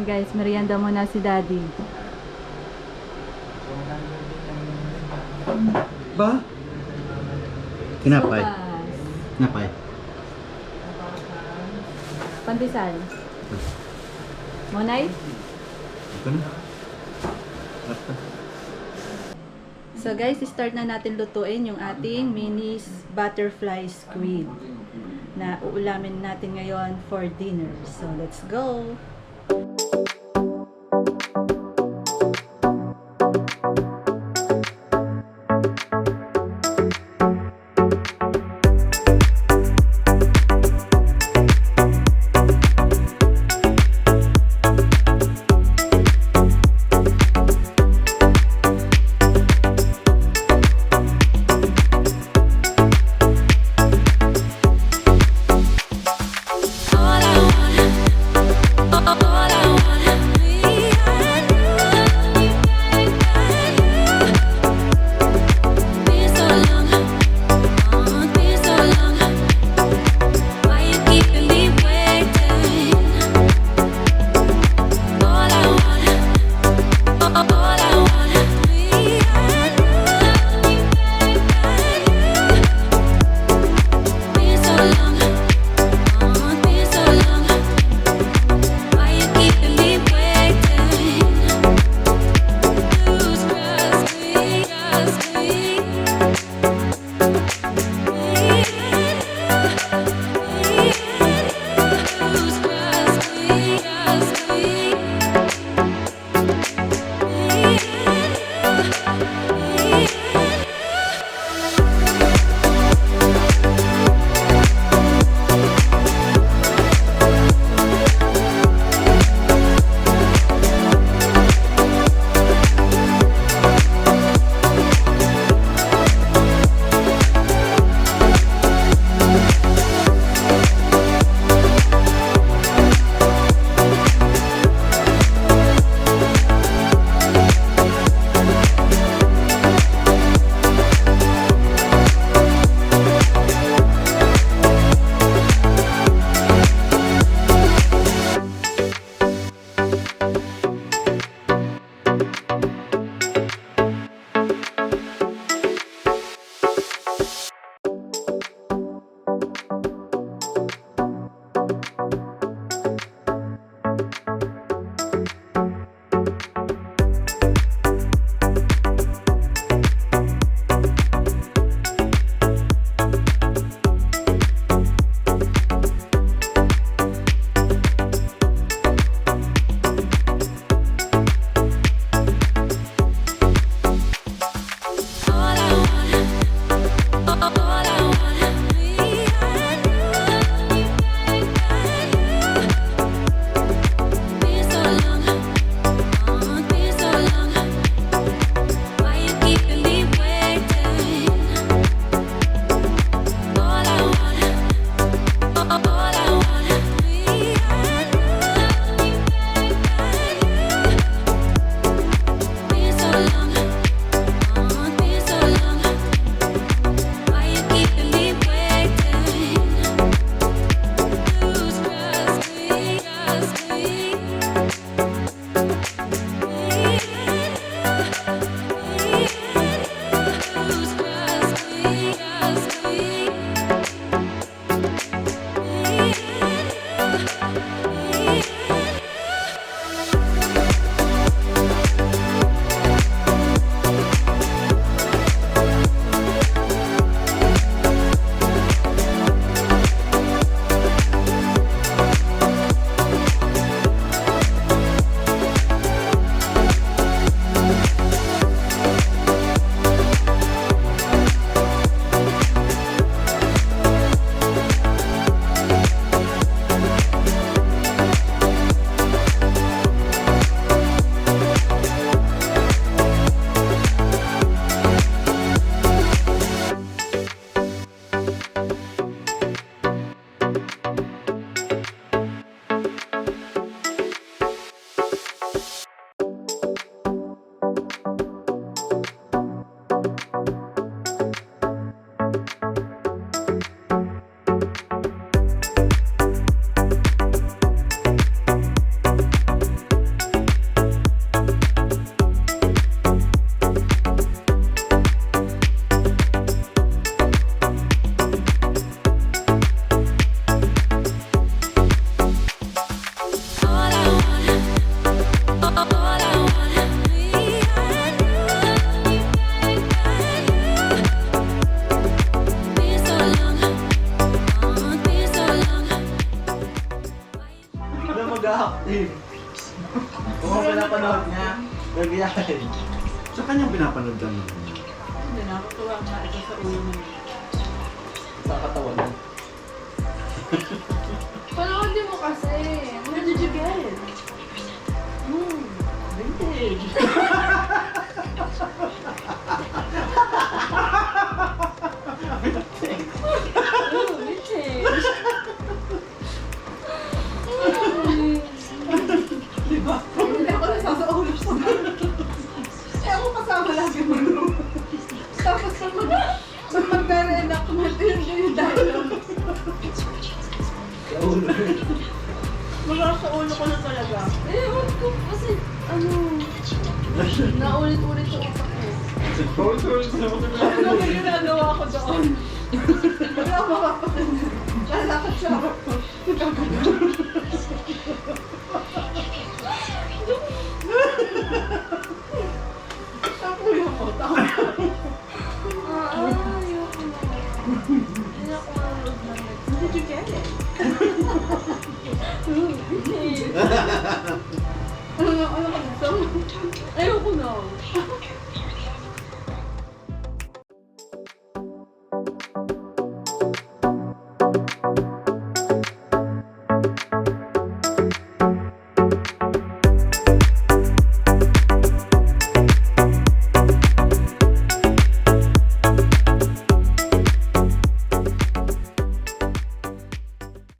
Guys, merienda muna si Daddy. Ba? Tinapay. Tinapay. Pandesal. Monay? Ito na. So guys, start na natin lutuin yung ating mini butterfly squid na uulamin natin ngayon for dinner. So let's go! Steve. Kung ako pinapanood niya, gagayahin. Sa kanyang pinapanood ka naman. Hindi, nakakatuwa nga ito sa ulo mo. Sa katawan mo. Panoodin mo kasi. Where did you get it? Vintage. Vintage. Diba? Hindi ako nasasaulo sa eh, ako kasama lagi mo. Tapos pag magka-reenactment, yun yung dialogue. Sa ulo. Mga sa ulo ko na talaga. Ewan ko kasi, naulit-ulit yung utak ko. Ano ba ginagawa ko doon? Wala ako makapasin. Lalakad siya ako. Tapuyo ko. Ayoko na. Hindi ako manonood na next. Did you get it? Ano ka gusto? Ayoko na.